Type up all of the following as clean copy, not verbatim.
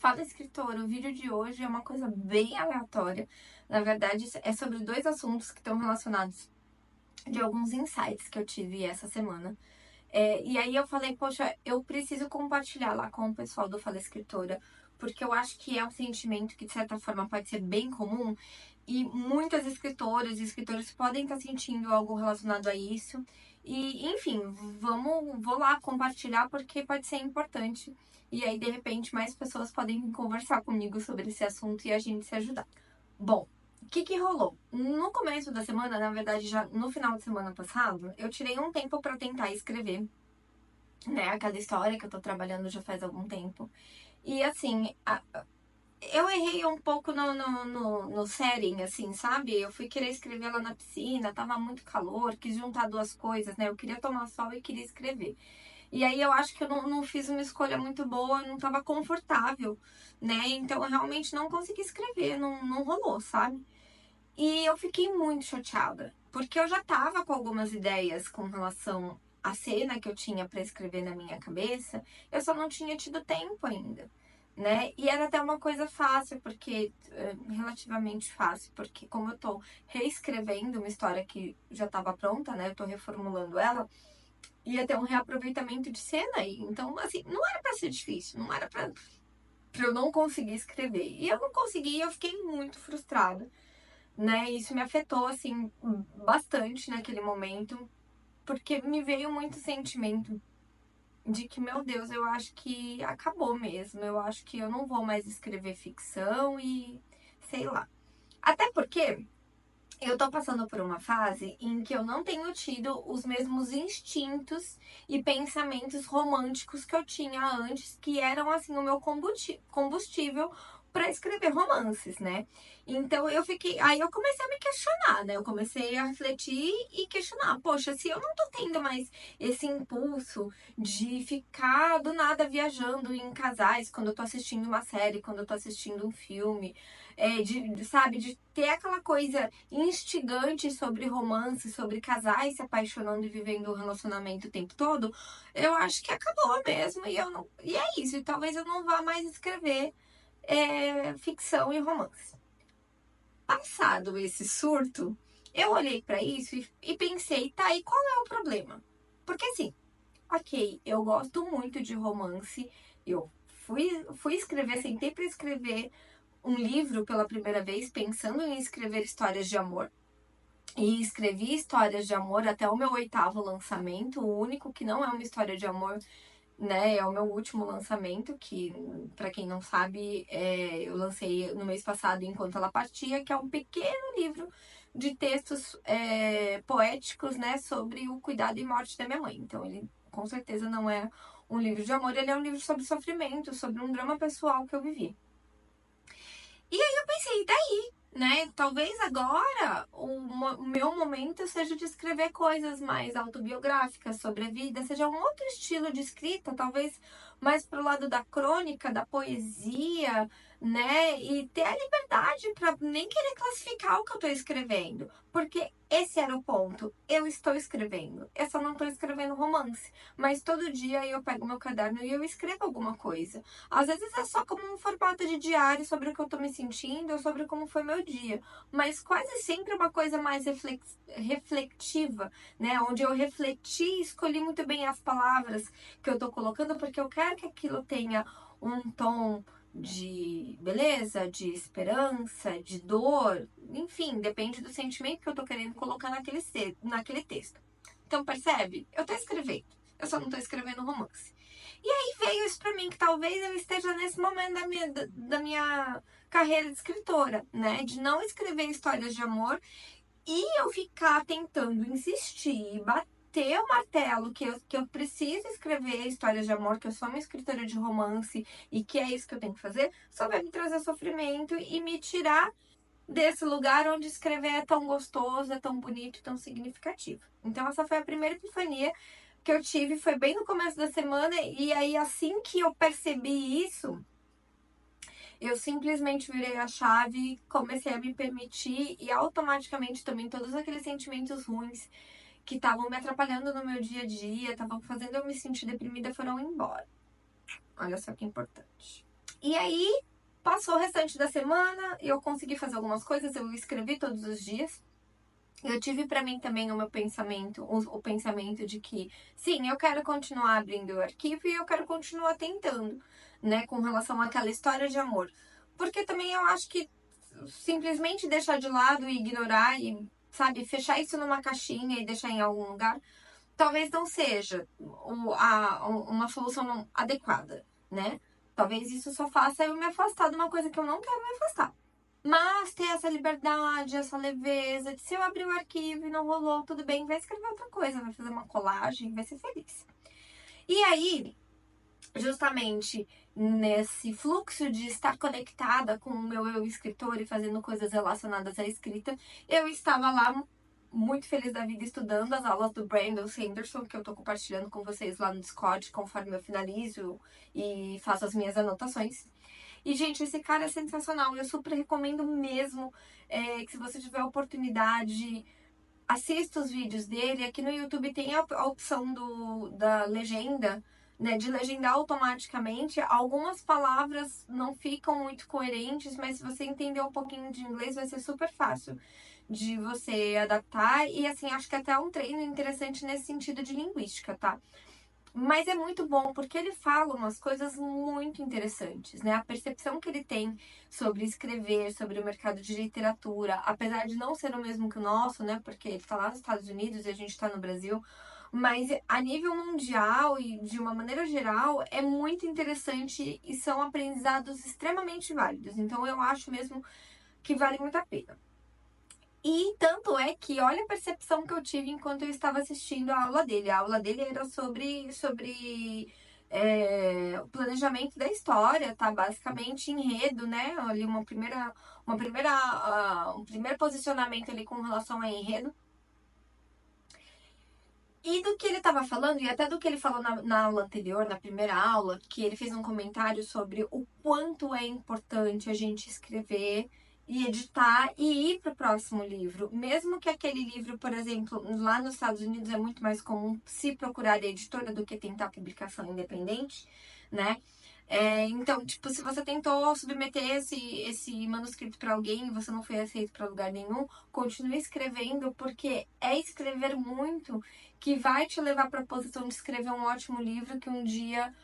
Fala Escritora, o vídeo de hoje é uma coisa bem aleatória. Na verdade, é sobre dois assuntos que estão relacionados de alguns insights que eu tive essa semana. E aí eu falei, poxa, eu preciso compartilhar lá com o pessoal do Fala Escritora, porque eu acho que é um sentimento que, de certa forma, pode ser bem comum e muitas escritoras e escritores podem estar sentindo algo relacionado a isso. E, enfim, vou lá compartilhar porque pode ser importante. E aí, de repente, mais pessoas podem conversar comigo sobre esse assunto e a gente se ajudar. Bom, o que rolou? No começo da semana, na verdade, já no final de semana passado, eu tirei um tempo para tentar escrever, né, aquela história que eu tô trabalhando já faz algum tempo. E assim, eu errei um pouco no setting, assim, sabe? Eu fui querer escrever lá na piscina, tava muito calor, quis juntar duas coisas, né? Eu queria tomar sol e queria escrever. E aí eu acho que eu não fiz uma escolha muito boa, não tava confortável, né? Então eu realmente não consegui escrever, não rolou, sabe? E eu fiquei muito chateada, porque eu já tava com algumas ideias com relação à cena que eu tinha para escrever na minha cabeça, eu só não tinha tido tempo ainda, né? E era até uma coisa fácil, porque relativamente fácil, porque como eu tô reescrevendo uma história que já estava pronta, né? Eu tô reformulando ela, ia ter um reaproveitamento de cena aí. Então, assim, não era para ser difícil, não era para eu não conseguir escrever. E eu não consegui, eu fiquei muito frustrada, né? Isso me afetou, assim, bastante naquele momento, porque me veio muito sentimento de que, meu Deus, eu acho que acabou mesmo. Eu acho que eu não vou mais escrever ficção e sei lá. Até porque eu tô passando por uma fase em que eu não tenho tido os mesmos instintos e pensamentos românticos que eu tinha antes, que eram assim o meu combustível para escrever romances, né? Então eu fiquei, aí eu comecei a me questionar, né? Eu comecei a refletir e questionar, poxa, se eu não tô tendo mais esse impulso de ficar do nada viajando em casais quando eu tô assistindo uma série, quando eu tô assistindo um filme, sabe, de ter aquela coisa instigante sobre romance, sobre casais se apaixonando e vivendo um relacionamento o tempo todo, eu acho que acabou mesmo e eu não, e é isso. E talvez eu não vá mais escrever ficção e romance. Passado esse surto, eu olhei para isso e pensei, tá, e qual é o problema? Porque assim, ok, eu gosto muito de romance, eu fui escrever, sentei para escrever um livro pela primeira vez, pensando em escrever histórias de amor. E escrevi histórias de amor até o meu oitavo lançamento. O único que não é uma história de amor, né, é o meu último lançamento, que, para quem não sabe, eu lancei no mês passado Enquanto Ela Partia, que é um pequeno livro de textos poéticos, né, sobre o cuidado e morte da minha mãe. Então, ele com certeza não é um livro de amor, ele é um livro sobre sofrimento, sobre um drama pessoal que eu vivi. E aí eu pensei, daí, né? Talvez agora o meu momento seja de escrever coisas mais autobiográficas sobre a vida, seja um outro estilo de escrita, talvez mais pro lado da crônica, da poesia, né? E ter a liberdade para nem querer classificar o que eu tô escrevendo, porque esse era o ponto. Eu estou escrevendo. Eu só não estou escrevendo romance, mas todo dia eu pego meu caderno e eu escrevo alguma coisa. Às vezes é só como um formato de diário sobre o que eu tô me sentindo ou sobre como foi meu dia. Mas quase sempre uma coisa mais reflexiva, né? Onde eu refleti e escolhi muito bem as palavras que eu tô colocando, porque eu quero que aquilo tenha um tom de beleza, de esperança, de dor, enfim, depende do sentimento que eu tô querendo colocar naquele texto. Então, percebe? Eu tô escrevendo, eu só não tô escrevendo romance. E aí veio isso pra mim, que talvez eu esteja nesse momento da minha carreira de escritora, né? De não escrever histórias de amor e eu ficar tentando insistir e bater o martelo que eu preciso escrever histórias de amor, que eu sou uma escritora de romance e que é isso que eu tenho que fazer, só vai me trazer sofrimento e me tirar desse lugar onde escrever é tão gostoso, é tão bonito, tão significativo. Então essa foi a primeira epifania que eu tive, foi bem no começo da semana, e aí assim que eu percebi isso, eu simplesmente virei a chave, comecei a me permitir e automaticamente também todos aqueles sentimentos ruins que estavam me atrapalhando no meu dia a dia, estavam fazendo eu me sentir deprimida, foram embora. Olha só que importante. E aí, passou o restante da semana, eu consegui fazer algumas coisas, eu escrevi todos os dias. Eu tive pra mim também o meu pensamento, o pensamento de que, sim, eu quero continuar abrindo o arquivo e eu quero continuar tentando, né, com relação àquela história de amor. Porque também eu acho que simplesmente deixar de lado e ignorar e, sabe, fechar isso numa caixinha e deixar em algum lugar, talvez não seja uma solução adequada, né? Talvez isso só faça eu me afastar de uma coisa que eu não quero me afastar. Mas ter essa liberdade, essa leveza, de se eu abrir o arquivo e não rolou, tudo bem, vai escrever outra coisa, vai fazer uma colagem, vai ser feliz. E aí, justamente nesse fluxo de estar conectada com o meu eu escritor e fazendo coisas relacionadas à escrita, eu estava lá muito feliz da vida estudando as aulas do Brandon Sanderson, que eu tô compartilhando com vocês lá no Discord, conforme eu finalizo e faço as minhas anotações. E, gente, esse cara é sensacional. Eu super recomendo mesmo que se você tiver a oportunidade, assista os vídeos dele. Aqui no YouTube tem a opção da legenda, né? De legendar automaticamente. Algumas palavras não ficam muito coerentes, mas se você entender um pouquinho de inglês, vai ser super fácil de você adaptar. E, assim, acho que até é um treino interessante nesse sentido de linguística, tá? Mas é muito bom porque ele fala umas coisas muito interessantes, né? A percepção que ele tem sobre escrever, sobre o mercado de literatura, apesar de não ser o mesmo que o nosso, né? Porque ele está lá nos Estados Unidos e a gente está no Brasil, mas a nível mundial e de uma maneira geral é muito interessante e são aprendizados extremamente válidos. Então eu acho mesmo que vale muito a pena. E tanto é que olha a percepção que eu tive enquanto eu estava assistindo a aula dele. A aula dele era sobre o planejamento da história, tá? Basicamente enredo, né? Ali um primeiro posicionamento ali com relação a enredo. E do que ele estava falando, e até do que ele falou na aula anterior, na primeira aula, que ele fez um comentário sobre o quanto é importante a gente escrever e editar e ir para o próximo livro. Mesmo que aquele livro, por exemplo, lá nos Estados Unidos é muito mais comum se procurar editora do que tentar publicação independente, né? Então, tipo, se você tentou submeter esse manuscrito para alguém e você não foi aceito para lugar nenhum, continue escrevendo, porque é escrever muito que vai te levar para a posição de escrever um ótimo livro que um dia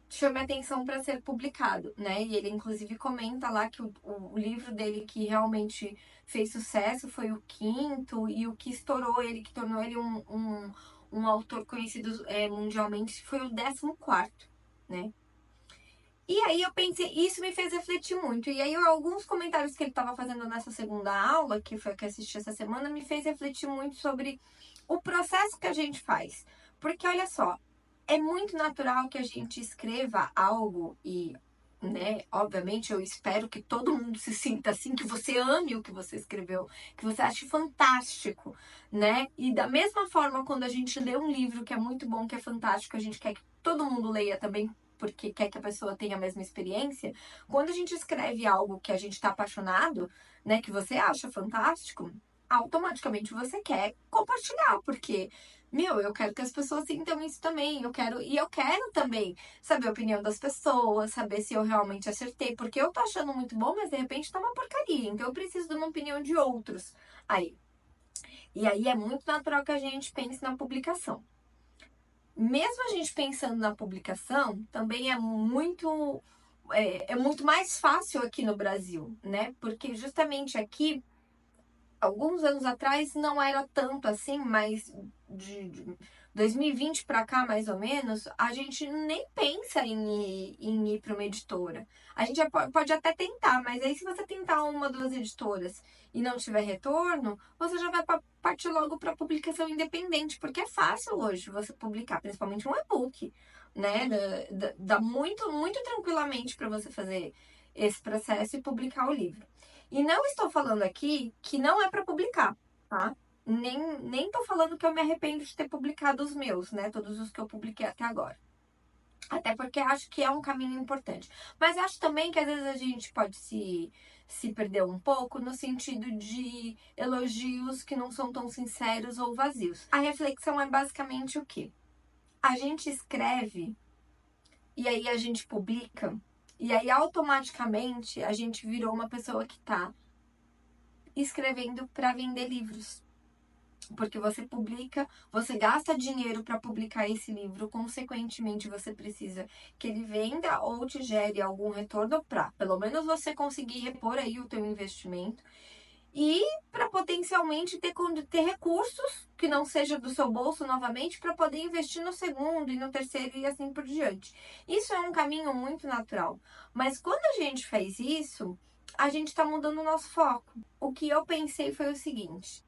chame atenção para ser publicado, né? E ele inclusive comenta lá que o livro dele que realmente fez sucesso foi o quinto e o que estourou ele, que tornou ele um autor conhecido mundialmente, foi o 14º, né? E aí eu pensei, isso me fez refletir muito. E aí alguns comentários que ele estava fazendo nessa segunda aula, que foi a que eu assisti essa semana, me fez refletir muito sobre o processo que a gente faz. Porque olha só, é muito natural que a gente escreva algo e, né, obviamente eu espero que todo mundo se sinta assim, que você ame o que você escreveu, que você ache fantástico, né? E da mesma forma, quando a gente lê um livro que é muito bom, que é fantástico, a gente quer que todo mundo leia também porque quer que a pessoa tenha a mesma experiência. Quando a gente escreve algo que a gente está apaixonado, né, que você acha fantástico, automaticamente você quer compartilhar, porque eu quero que as pessoas sintam isso também. Eu quero também saber a opinião das pessoas, saber se eu realmente acertei, porque eu tô achando muito bom, mas de repente tá uma porcaria. Então eu preciso de uma opinião de outros. Aí. E aí é muito natural que a gente pense na publicação. Mesmo a gente pensando na publicação, também é muito mais fácil aqui no Brasil, né? Porque justamente aqui alguns anos atrás não era tanto assim, mas de 2020 para cá, mais ou menos, a gente nem pensa em ir para uma editora. A gente pode até tentar, mas aí se você tentar uma, duas editoras e não tiver retorno, você já vai partir logo para publicação independente, porque é fácil hoje você publicar, principalmente um e-book, né? Dá muito, muito tranquilamente para você fazer esse processo e publicar o livro. E não estou falando aqui que não é para publicar, tá? Nem tô falando que eu me arrependo de ter publicado os meus, né? Todos os que eu publiquei até agora. Até porque acho que é um caminho importante. Mas acho também que às vezes a gente pode se perder um pouco no sentido de elogios que não são tão sinceros ou vazios. A reflexão é basicamente o quê? A gente escreve e aí a gente publica E aí, automaticamente, a gente virou uma pessoa que tá escrevendo para vender livros. Porque você publica, você gasta dinheiro para publicar esse livro, consequentemente você precisa que ele venda ou te gere algum retorno para, pelo menos você conseguir repor aí o teu investimento e para potencialmente ter recursos que não seja do seu bolso novamente para poder investir no segundo e no terceiro e assim por diante. Isso é um caminho muito natural, mas quando a gente faz isso, a gente está mudando o nosso foco. O que eu pensei foi o seguinte: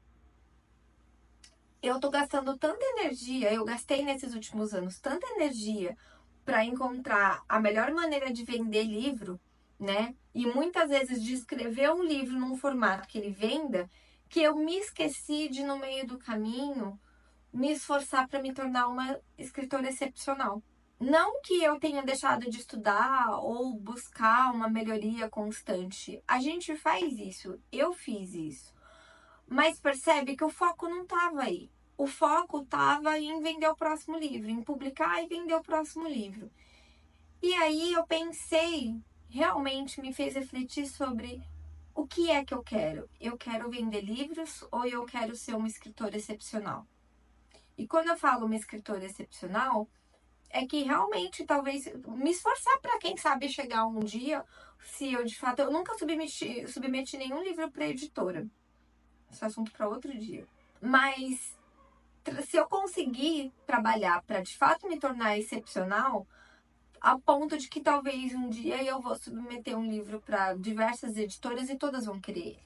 eu tô gastando tanta energia, eu gastei nesses últimos anos tanta energia para encontrar a melhor maneira de vender livro, né? E muitas vezes de escrever um livro num formato que ele venda, que eu me esqueci de, no meio do caminho, me esforçar para me tornar uma escritora excepcional. Não que eu tenha deixado de estudar ou buscar uma melhoria constante. A gente faz isso, eu fiz isso. Mas percebe que o foco não estava aí. O foco estava em vender o próximo livro, em publicar e vender o próximo livro. E aí eu pensei, realmente me fez refletir sobre o que é que eu quero. Eu quero vender livros ou eu quero ser uma escritora excepcional? E quando eu falo uma escritora excepcional, é que realmente talvez me esforçar para, quem sabe, chegar um dia, se eu de fato. Eu nunca submeti nenhum livro para editora. Esse é assunto para outro dia. Mas se eu conseguir trabalhar para de fato me tornar excepcional, a ponto de que talvez um dia eu vou submeter um livro para diversas editoras e todas vão querer ele,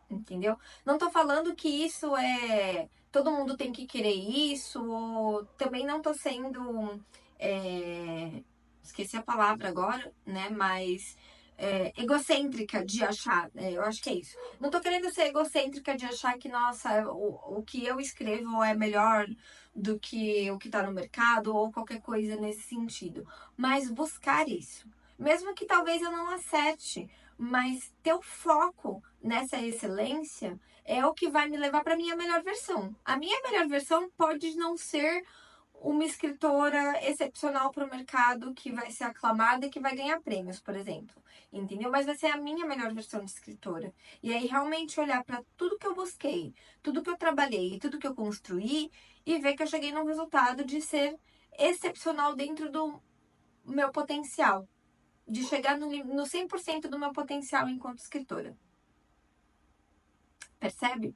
entendeu? Não tô falando que isso é todo mundo tem que querer isso, ou também não tô sendo esqueci a palavra agora, né? Mas egocêntrica de achar, eu acho que é isso. Não tô querendo ser egocêntrica de achar que, nossa, o que eu escrevo é melhor do que o que tá no mercado ou qualquer coisa nesse sentido. Mas buscar isso. Mesmo que talvez eu não acerte, mas ter o foco nessa excelência é o que vai me levar para minha melhor versão. A minha melhor versão pode não ser uma escritora excepcional para o mercado que vai ser aclamada e que vai ganhar prêmios, por exemplo. Entendeu? Mas vai ser a minha melhor versão de escritora. E aí realmente olhar para tudo que eu busquei, tudo que eu trabalhei, tudo que eu construí e ver que eu cheguei num resultado de ser excepcional dentro do meu potencial, de chegar no 100% do meu potencial enquanto escritora. Percebe?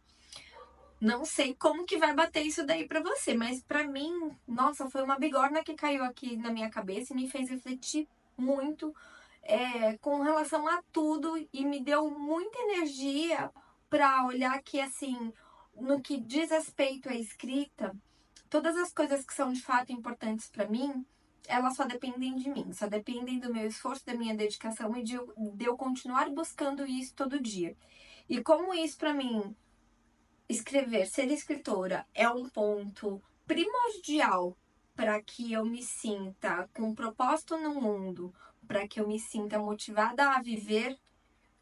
Não sei como que vai bater isso daí pra você, mas pra mim, nossa, foi uma bigorna que caiu aqui na minha cabeça e me fez refletir muito com relação a tudo e me deu muita energia pra olhar que, assim, no que diz respeito à escrita, todas as coisas que são de fato importantes pra mim, elas só dependem de mim, só dependem do meu esforço, da minha dedicação e de eu continuar buscando isso todo dia. E como isso pra mim, escrever, ser escritora é um ponto primordial para que eu me sinta com um propósito no mundo, para que eu me sinta motivada a viver,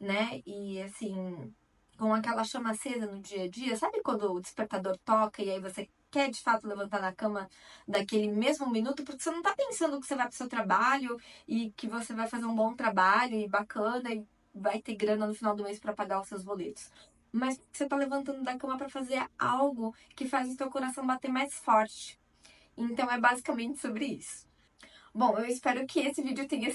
né? E assim, com aquela chama acesa no dia a dia. Sabe quando o despertador toca e aí você quer de fato levantar na cama daquele mesmo minuto, porque você não tá pensando que você vai pro seu trabalho e que você vai fazer um bom trabalho e bacana e vai ter grana no final do mês para pagar os seus boletos. Mas você tá levantando da cama para fazer algo que faz o seu coração bater mais forte. Então é basicamente sobre isso. Bom, eu espero que esse vídeo tenha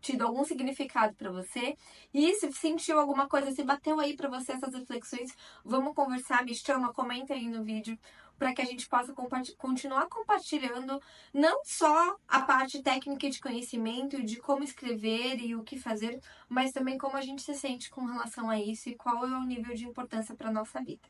tido algum significado para você. E se sentiu alguma coisa, se bateu aí para você essas reflexões, vamos conversar, me chama, comenta aí no vídeo, para que a gente possa continuar compartilhando não só a parte técnica de conhecimento, de como escrever e o que fazer, mas também como a gente se sente com relação a isso e qual é o nível de importância para nossa vida.